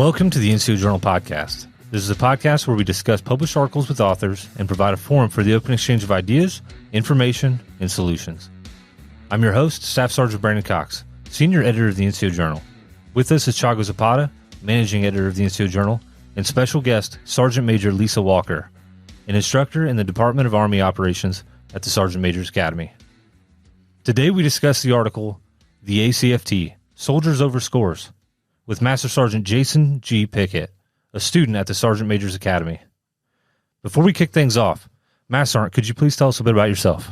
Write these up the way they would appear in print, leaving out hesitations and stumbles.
Welcome to the NCO Journal Podcast. This is a podcast where we discuss published articles with authors and provide a forum for the open exchange of ideas, information, and solutions. I'm your host, Staff Sergeant Brandon Cox, Senior Editor of the NCO Journal. With us is Chago Zapata, Managing Editor of the NCO Journal, and special guest, Sergeant Major Lisa Walker, an instructor in the Department of Army Operations at the Sergeant Major's Academy. Today we discuss the article, The ACFT, Soldiers Over Scores, with Master Sergeant Jason G. Pickett, a student at the Sergeant Major's Academy. Before we kick things off, Master Sergeant, could you please tell us a bit about yourself?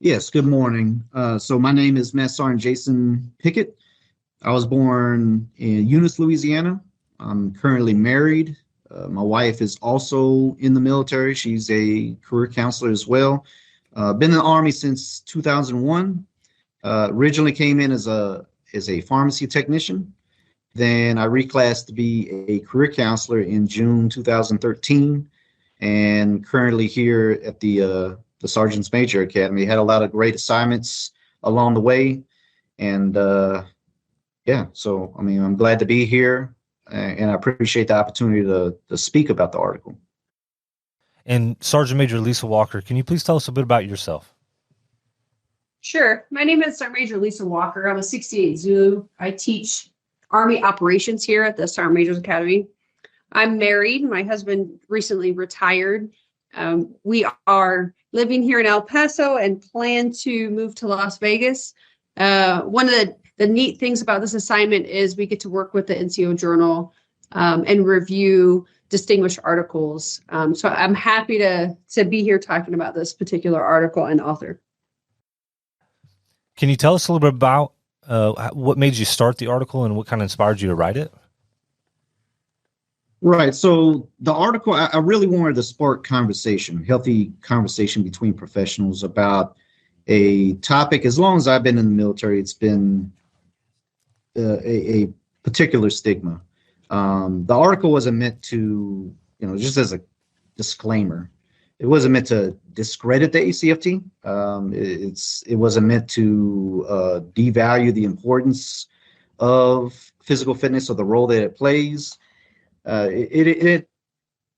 Yes, good morning. So my name is Master Sergeant Jason Pickett. I was born in Eunice, Louisiana. I'm currently married. My wife is also in the military. She's a career counselor as well. Been in the Army since 2001. Originally came in as a pharmacy technician. Then I reclassed to be a career counselor in June 2013, and currently here at the Sergeant's Major Academy. Had a lot of great assignments along the way, and so I'm glad to be here, and I appreciate the opportunity to speak about the article. And Sergeant Major Lisa Walker, can you please tell us a bit about yourself? Sure. My name is Sergeant Major Lisa Walker. I'm a 68 Zulu. I teach Army operations here at the Sergeant Major's Academy. I'm married. My husband recently retired. We are living here in El Paso and plan to move to Las Vegas. One of the neat things about this assignment is we get to work with the NCO Journal and review distinguished articles. So I'm happy to be here talking about this particular article and author. Can you tell us a little bit about what made you start the article and what kind of inspired you to write it? Right. So the article, I really wanted to spark healthy conversation between professionals about a topic. As long as I've been in the military, it's been a particular stigma. The article wasn't meant to, just as a disclaimer, it wasn't meant to discredit the ACFT. It wasn't meant to devalue the importance of physical fitness or the role that it plays. It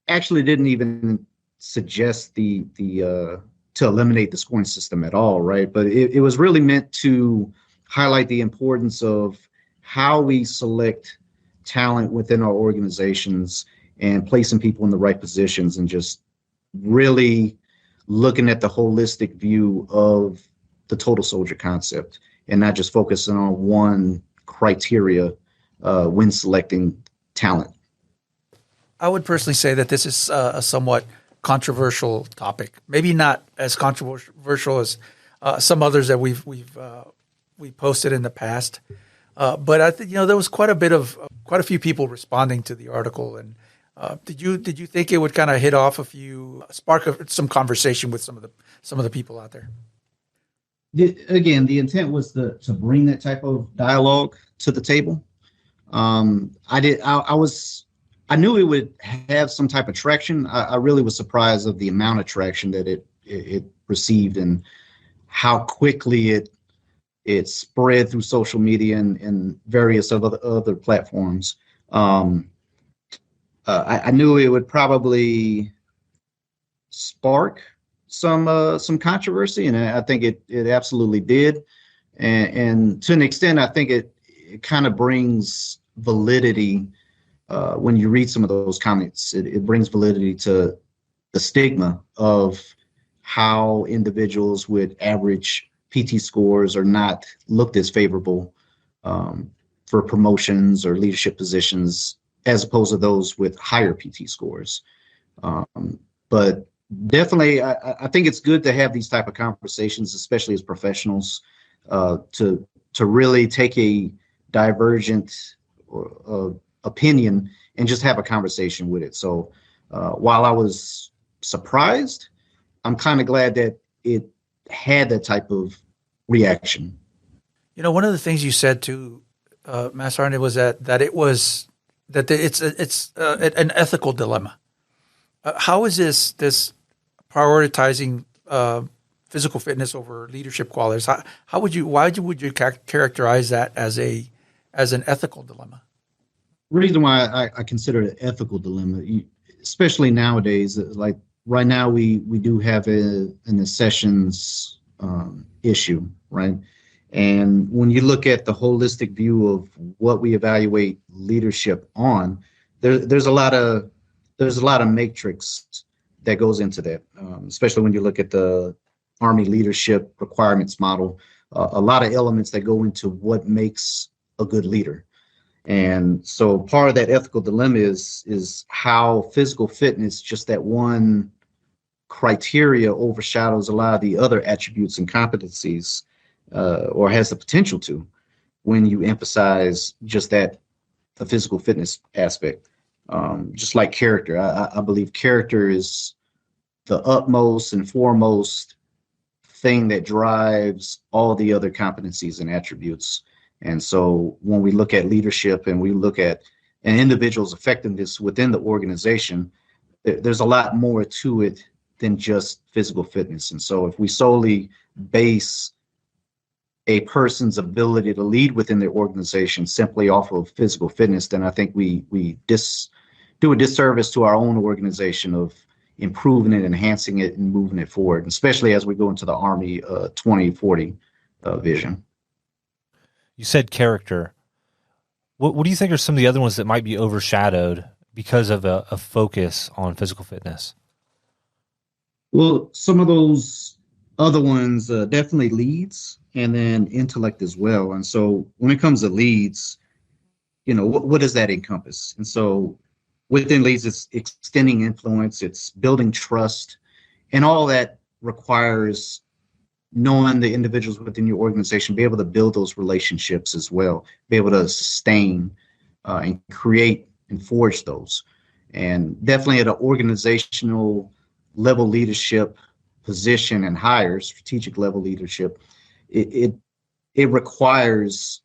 actually didn't even suggest to eliminate the scoring system at all, right? But it was really meant to highlight the importance of how we select talent within our organizations and placing people in the right positions, and just really looking at the holistic view of the total soldier concept and not just focusing on one criteria when selecting talent. I would personally say that this is a somewhat controversial topic. Maybe not as controversial as some others that we posted in the past. But I think there was quite a few people responding to the article. And did you think it would kind of hit off spark some conversation with some of the people out there? Again, the intent was to bring that type of dialogue to the table. I knew it would have some type of traction. I really was surprised of the amount of traction that it received and how quickly it spread through social media and various other platforms. I knew it would probably spark some controversy, and I think it absolutely did. And to an extent, I think it kind of brings validity. When you read some of those comments, it brings validity to the stigma of how individuals with average PT scores are not looked as favorable for promotions or leadership positions, as opposed to those with higher PT scores. But definitely, I think it's good to have these type of conversations, especially as professionals, to really take a divergent opinion and just have a conversation with it. So while I was surprised, I'm kind of glad that it had that type of reaction. One of the things you said to Master Sergeant was that it's an ethical dilemma. How is this prioritizing physical fitness over leadership qualities? Why would you characterize that as an ethical dilemma? reason why I consider it an ethical dilemma, especially nowadays, like right now we do have an accessions issue, right? And when you look at the holistic view of what we evaluate leadership on, there's a lot of matrix that goes into that, especially when you look at the Army leadership requirements model. A lot of elements that go into what makes a good leader. And so part of that ethical dilemma is how physical fitness, just that one criteria, overshadows a lot of the other attributes and competencies, or has the potential to, when you emphasize just that, the physical fitness aspect. Just like character, I believe character is the utmost and foremost thing that drives all the other competencies and attributes. And so when we look at leadership and we look at an individual's effectiveness within the organization, there's a lot more to it than just physical fitness. And so if we solely base a person's ability to lead within their organization simply off of physical fitness, then I think we do a disservice to our own organization of improving it, enhancing it, and moving it forward, especially as we go into the Army 2040 vision. You said character. What do you think are some of the other ones that might be overshadowed because of a focus on physical fitness? Well, some of those other ones definitely leads, and then intellect as well. And so when it comes to leads, what does that encompass? And so within leads, it's extending influence, it's building trust, and all that requires knowing the individuals within your organization, be able to build those relationships as well, be able to sustain and create and forge those. And definitely at an organizational level leadership position and higher, strategic level leadership, it requires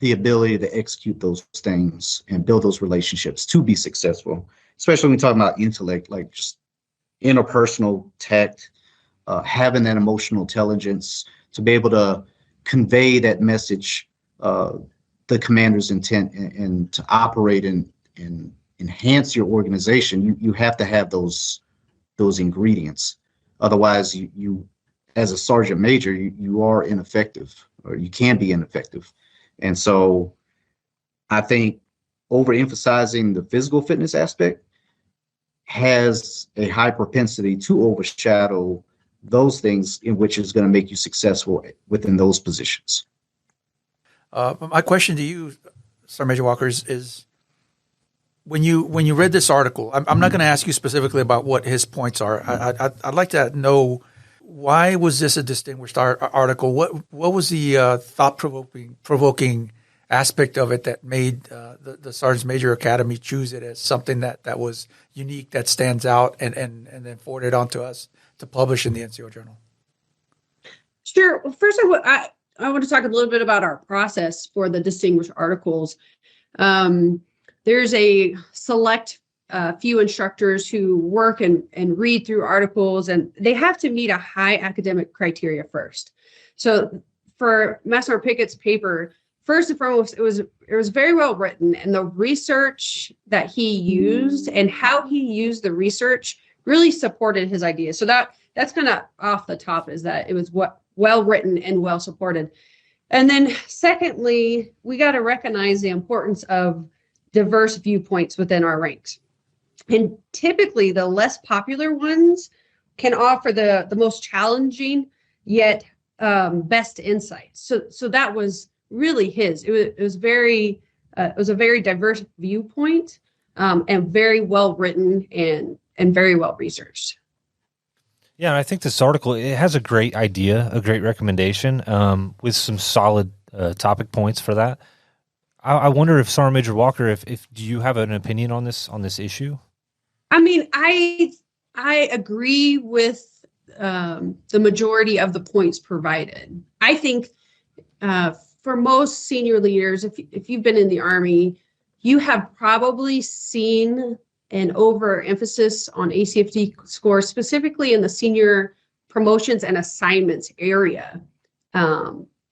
the ability to execute those things and build those relationships to be successful, especially when we talk about intellect, like just interpersonal tact, having that emotional intelligence to be able to convey that message, the commander's intent, and to operate and enhance your organization. You have to have those ingredients. Otherwise, you as a sergeant major, you are ineffective, or you can be ineffective. And so I think overemphasizing the physical fitness aspect has a high propensity to overshadow those things in which is going to make you successful within those positions. My question to you, Sergeant Major Walker, is when you read this article, I'm not going to ask you specifically about what his points are. I'd like to know, why was this a distinguished article? What was the thought-provoking aspect of it that made the Sergeant Major Academy choose it as something that was unique, that stands out, and then forwarded on to us to publish in the NCO Journal? Sure. Well, first, I want to talk a little bit about our process for the distinguished articles. There's a select few instructors who work and read through articles, and they have to meet a high academic criteria first. So for Master Sergeant Pickett's paper, first and foremost, it was very well written, and the research that he used and how he used the research really supported his ideas. So that's kind of off the top, is that it was well written and well supported. And then secondly, we got to recognize the importance of diverse viewpoints within our ranks. And typically the less popular ones can offer the most challenging yet best insights. So that was really his. It was a very diverse viewpoint, and very well written and very well researched. Yeah, and I think this article, it has a great idea, a great recommendation, with some solid topic points for that. I wonder if Sergeant Major Walker, if do you have an opinion on this issue? I mean, I agree with the majority of the points provided. I think for most senior leaders, if you've been in the Army, you have probably seen an overemphasis on ACFT scores, specifically in the senior promotions and assignments area.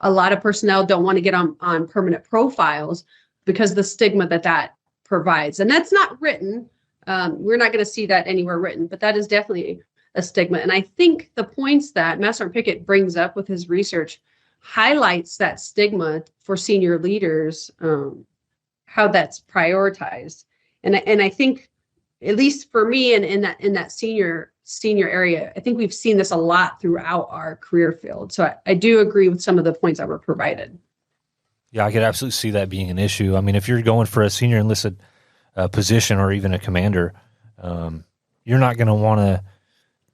A lot of personnel don't want to get on permanent profiles because of the stigma that provides. And that's not written. We're not going to see that anywhere written, but that is definitely a stigma. And I think the points that Master Sergeant Pickett brings up with his research highlights that stigma for senior leaders, how that's prioritized. And I think, at least for me, and in that senior area, I think we've seen this a lot throughout our career field. So I do agree with some of the points that were provided. Yeah, I could absolutely see that being an issue. I mean, if you're going for a senior enlisted position or even a commander, you're not going to want to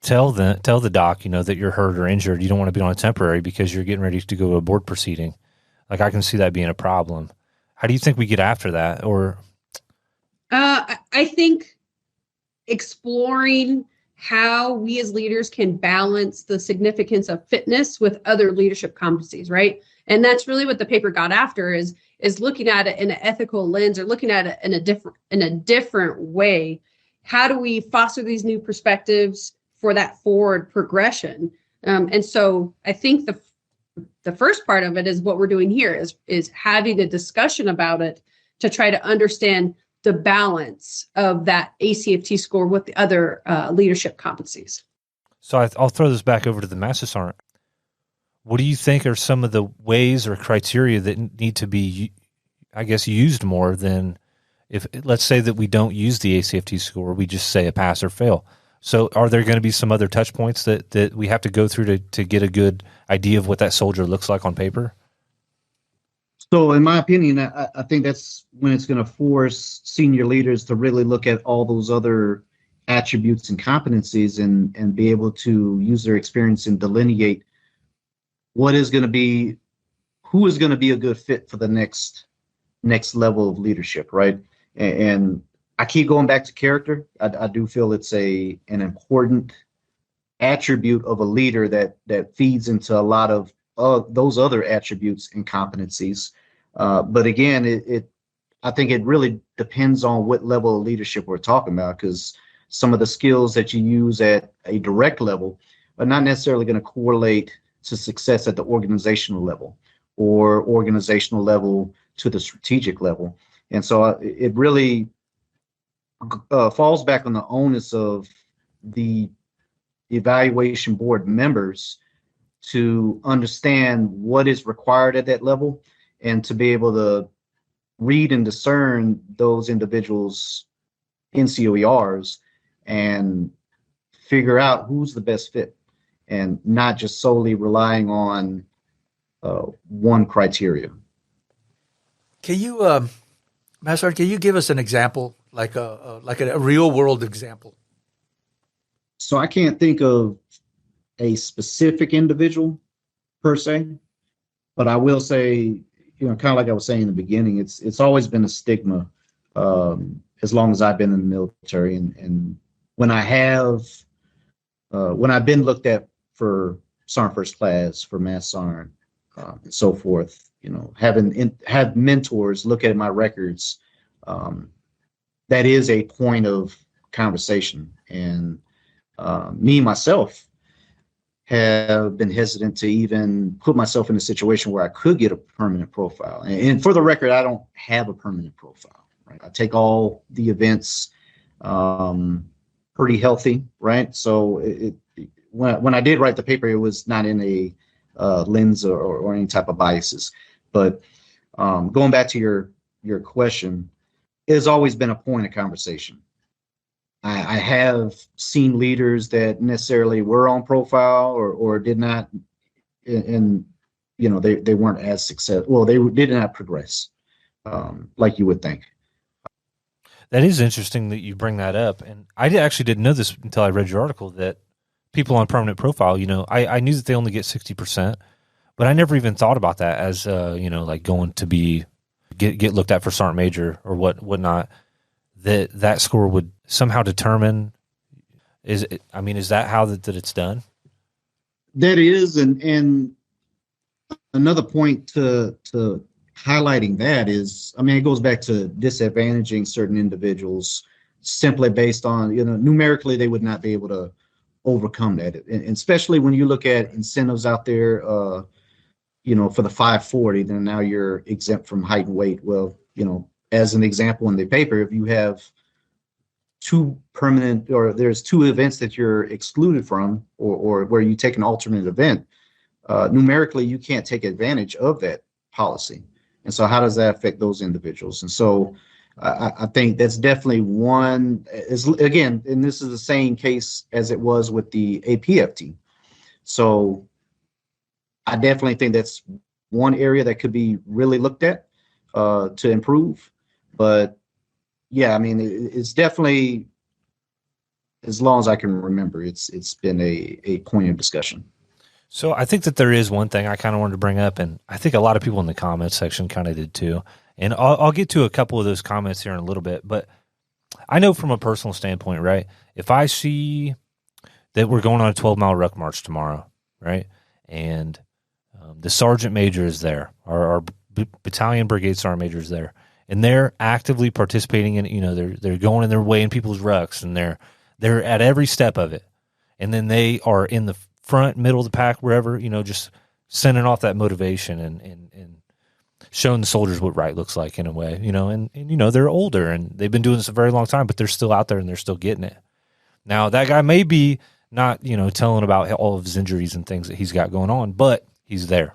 tell the doc, that you're hurt or injured. You don't want to be on a temporary because you're getting ready to go to a board proceeding. Like, I can see that being a problem. How do you think we get after that? Or I think exploring how we as leaders can balance the significance of fitness with other leadership competencies, right? And that's really what the paper got after is looking at it in an ethical lens, or looking at it in a different way. How do we foster these new perspectives for that forward progression? And so I think the first part of it is what we're doing here is having a discussion about it to try to understand the balance of that ACFT score with the other leadership competencies. So I'll throw this back over to the Master Sergeant. What do you think are some of the ways or criteria that need to be, I guess, used more than if, let's say that we don't use the ACFT score, we just say a pass or fail. So are there going to be some other touch points that we have to go through to get a good idea of what that soldier looks like on paper? So in my opinion, I think that's when it's going to force senior leaders to really look at all those other attributes and competencies and be able to use their experience and delineate who is going to be a good fit for the next level of leadership, right? And I keep going back to character. I do feel it's an important attribute of a leader that feeds into a lot of those other attributes and competencies. But again, I think it really depends on what level of leadership we're talking about, because some of the skills that you use at a direct level are not necessarily going to correlate to success at the organizational level or organizational level to the strategic level. And so it really falls back on the onus of the evaluation board members to understand what is required at that level and to be able to read and discern those individuals' NCOERs and figure out who's the best fit, and not just solely relying on one criteria. Can you, Master, can you give us an example, like a real world example? So I can't think of a specific individual per se, but I will say, kind of like I was saying in the beginning, it's always been a stigma as long as I've been in the military, and when I've been looked at for Sergeant First Class, for Master Sergeant, and so forth, have mentors look at my records, that is a point of conversation. And me myself have been hesitant to even put myself in a situation where I could get a permanent profile. And for the record, I don't have a permanent profile, right? I take all the events pretty healthy, right? So when I did write the paper, it was not in a lens or any type of biases. But going back to your question, it has always been a point of conversation. I have seen leaders that necessarily were on profile or did not, and they weren't as successful. Well, they did not progress like you would think. That is interesting that you bring that up, and I actually didn't know this until I read your article, that people on permanent profile, I knew that they only get 60%, but I never even thought about that as like going to get looked at for sergeant major or whatnot. That score would somehow determine, is that how that it's done? That is, and another point to highlighting that is, it goes back to disadvantaging certain individuals simply based on, numerically they would not be able to overcome that. And especially when you look at incentives out there, for the 540, then now you're exempt from height and weight. Well, as an example in the paper, if you have two permanent, or there's two events that you're excluded from, or where you take an alternate event, numerically, you can't take advantage of that policy. And so how does that affect those individuals? And so I think that's definitely one, is again, and this is the same case as it was with the APFT. So I definitely think that's one area that could be really looked at to improve. But yeah, I mean, it's definitely, as long as I can remember, it's been a point of discussion. So I think that there is one thing I kind of wanted to bring up, and I think a lot of people in the comments section kind of did too. And I'll get to a couple of those comments here in a little bit, but I know from a personal standpoint, right? If I see that we're going on a 12-mile ruck march tomorrow, right, and the sergeant major is there, our battalion brigade sergeant major is there, and they're actively participating in, they're going in their way in people's rucks, and they're at every step of it, and then they are in the front, middle of the pack, wherever, just sending off that motivation and showing the soldiers what right looks like in a way, and they're older and they've been doing this a very long time, but they're still out there and they're still getting it. Now that guy may be not, telling about all of his injuries and things that he's got going on, but he's there.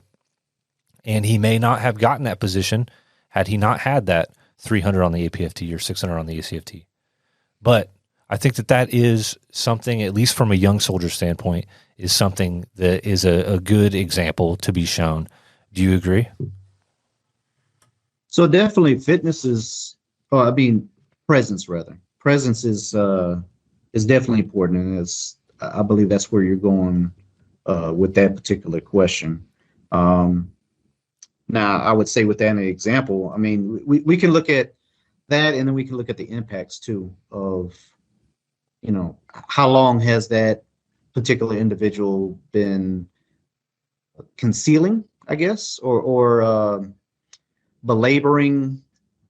And he may not have gotten that position had he not had that 300 on the APFT or 600 on the ACFT. But I think that is something, at least from a young soldier standpoint, is something that is a good example to be shown. Do you agree? So definitely fitness is, presence rather. Presence is definitely important. And I believe that's where you're going with that particular question. Now, I would say with that example, I mean, we can look at that, and then we can look at the impacts too of, how long has that particular individual been concealing, I guess, or belaboring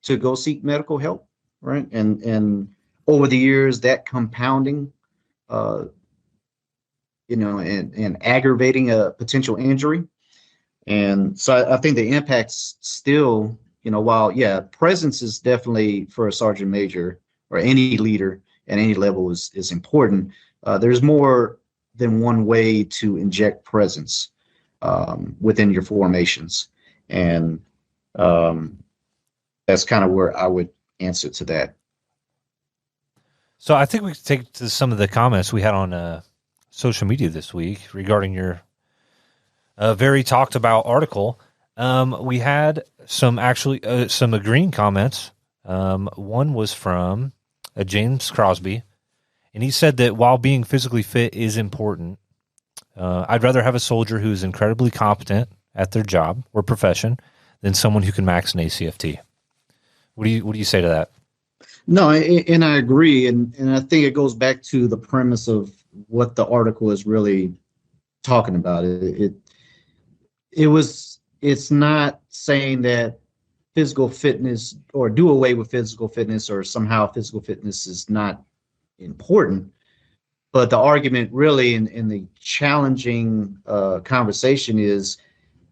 to go seek medical help, right? And over the years, that compounding, and aggravating a potential injury. And so I think the impacts still, while, presence is definitely for a sergeant major or any leader at any level is important. There's more than one way to inject presence within your formations. And that's kind of where I would answer to that. So I think we could take to some of the comments we had on social media this week regarding your very talked about article. We had some agreeing comments. One was from James Crosby, and he said that while being physically fit is important, I'd rather have a soldier who is incredibly competent at their job or profession than someone who can max an ACFT. What do you say to that? No, and I agree, and I think it goes back to the premise of what the article is really talking about. It's not saying that physical fitness or do away with physical fitness or somehow physical fitness is not important. But the argument really in the challenging conversation is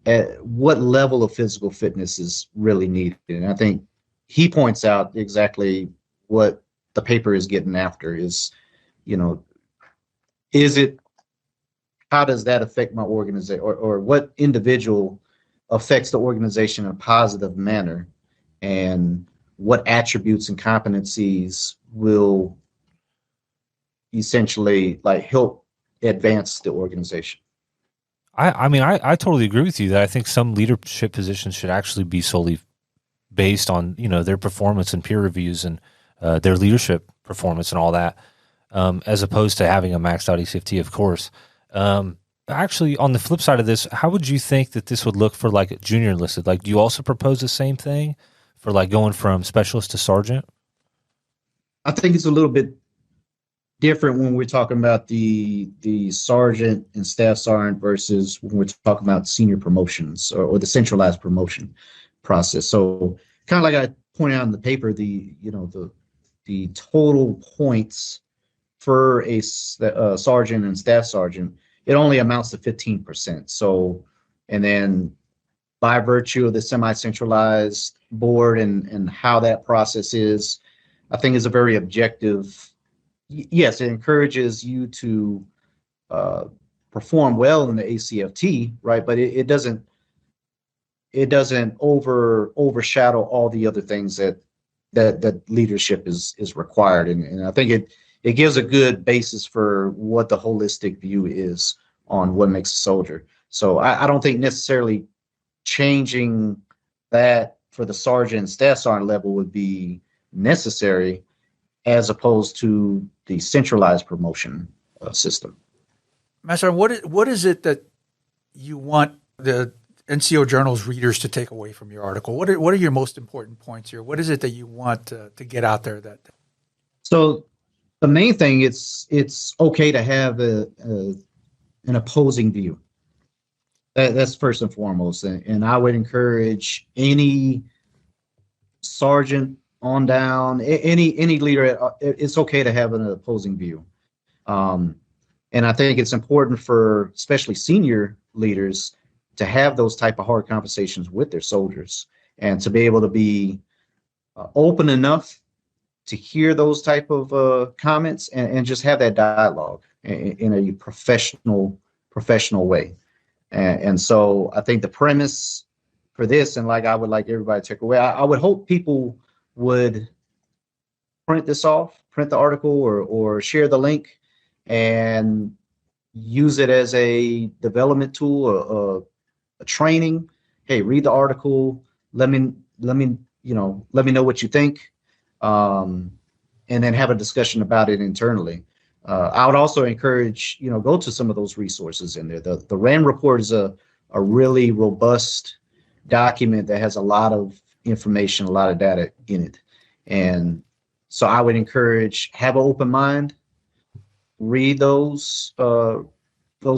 at what level of physical fitness is really needed. And I think he points out exactly what the paper is getting after is, how does that affect my organization, or what individual affects the organization in a positive manner, and what attributes and competencies will essentially help advance the organization. I totally agree with you that I think some leadership positions should actually be solely based on, their performance and peer reviews and their leadership performance and all that, as opposed to having a maxed out ACFT, of course. Actually, on the flip side of this, how would you think that this would look for junior enlisted? Do you also propose the same thing for going from specialist to sergeant? I think it's a little bit different when we're talking about the sergeant and staff sergeant versus when we're talking about senior promotions or the centralized promotion process. So kind of like I pointed out in the paper, the total points for a sergeant and staff sergeant, it only amounts to 15%. So, and then by virtue of the semi-centralized board and how that process is, I think is a very objective. Yes, it encourages you to perform well in the ACFT, right? But it doesn't overshadow all the other things that leadership is required, and I think it gives a good basis for what the holistic view is on what makes a soldier. So I don't think necessarily changing that for the sergeant and staff sergeant level would be necessary, as opposed to the centralized promotion system. Master, what is it that you want the NCO Journal's readers to take away from your article? What are your most important points here? What is it that you want to get out there? So the main thing, it's okay to have an opposing view. That's first and foremost, and I would encourage any sergeant on down, any leader, it's okay to have an opposing view. And I think it's important for especially senior leaders to have those type of hard conversations with their soldiers, and to be able to be open enough to hear those type of comments and just have that dialogue in a professional way. And so I think the premise for this, and like I would like everybody to take away, I would hope people would print this off, print the article, or share the link and use it as a development tool, a training. Hey, read the article. Let me know what you think, and then have a discussion about it internally. I would also encourage, go to some of those resources in there. The RAND report is a really robust document that has a lot of information, a lot of data in it. And so I would encourage, have an open mind, read those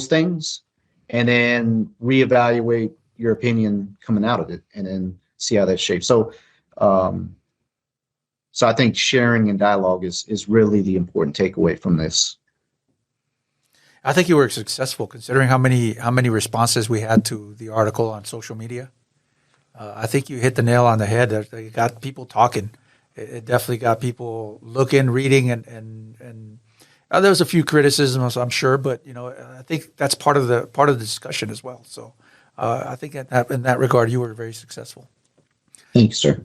things, and then reevaluate your opinion coming out of it, and then see how that shapes. So I think sharing and dialogue is really the important takeaway from this. I think you were successful, considering how many responses we had to the article on social media. I think you hit the nail on the head. It got people talking. It definitely got people looking, reading, and there was a few criticisms, I'm sure, but I think that's part of the discussion as well. So I think in that regard, you were very successful. Thanks, sir.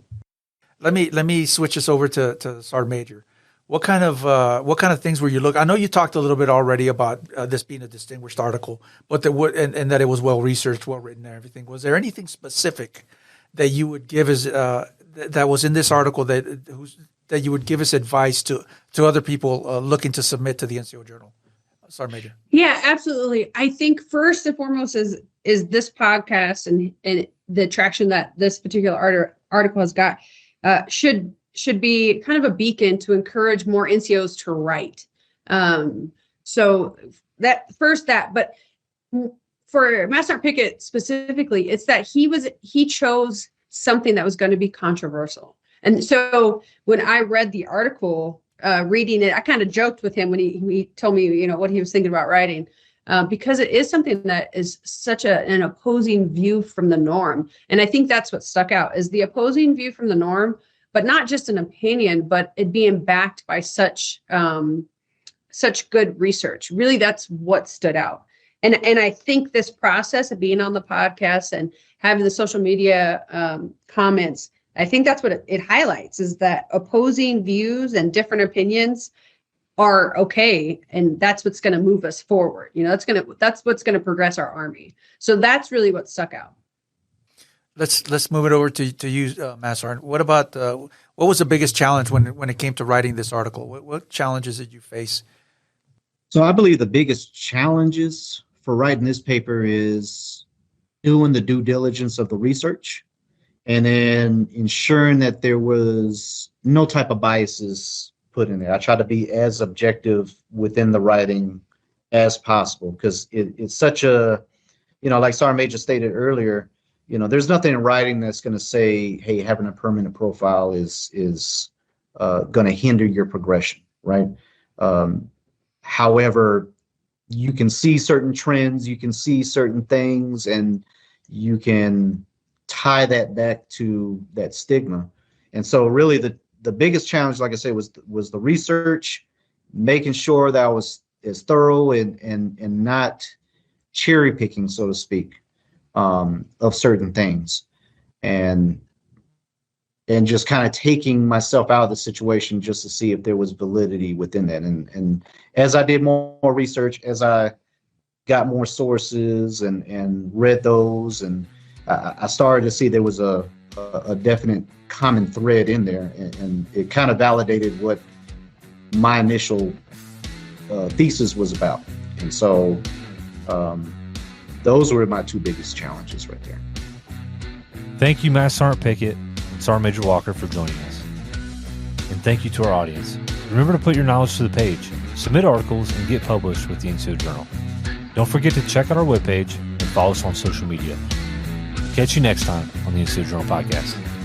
Let me switch us over to Sergeant Major. What kind of things were you looking? I know you talked a little bit already about this being a distinguished article, but and that it was well researched, well written, and everything. Was there anything specific that you would give as that was in this article that you would give as advice to other people looking to submit to the NCO Journal? Sergeant Major. Yeah, absolutely. I think first and foremost is this podcast and the traction that this particular article has got should be kind of a beacon to encourage more NCOs to write. So but for Master Pickett specifically, it's that he chose something that was going to be controversial. And so when I read the article, reading it, I kind of joked with him when he told me, what he was thinking about writing, because it is something that is such an opposing view from the norm. And I think that's what stuck out, is the opposing view from the norm, but not just an opinion, but it being backed by such good research. Really, that's what stood out. And I think this process of being on the podcast and having the social media comments, I think that's what it highlights, is that opposing views and different opinions are okay, and that's what's going to move us forward. That's what's going to progress our Army. So that's really what stuck out. Let's move it over to you, Master Sergeant. What about what was the biggest challenge when it came to writing this article? What challenges did you face? So I believe the biggest challenges for writing this paper is doing the due diligence of the research, and then ensuring that there was no type of biases put in there. I try to be as objective within the writing as possible, because it's such a, like Sergeant Major stated earlier, there's nothing in writing that's going to say, hey, having a permanent profile is going to hinder your progression, right? However, you can see certain trends, you can see certain things, and you can tie that back to that stigma. And so really the biggest challenge, like I said, was the research, making sure that I was as thorough and not cherry picking, so to speak, of certain things, and just kind of taking myself out of the situation just to see if there was validity within that. And as I did more research, as I got more sources and read those, and I started to see there was a definite common thread in there, and it kind of validated what my initial thesis was about. And so those were my two biggest challenges right there. Thank you, Master Sergeant Pickett and Sergeant Major Walker, for joining us. And thank you to our audience. Remember to put your knowledge to the page, submit articles, and get published with the NCO Journal. Don't forget to check out our webpage and follow us on social media. Catch you next time on the NCO Journal Podcast.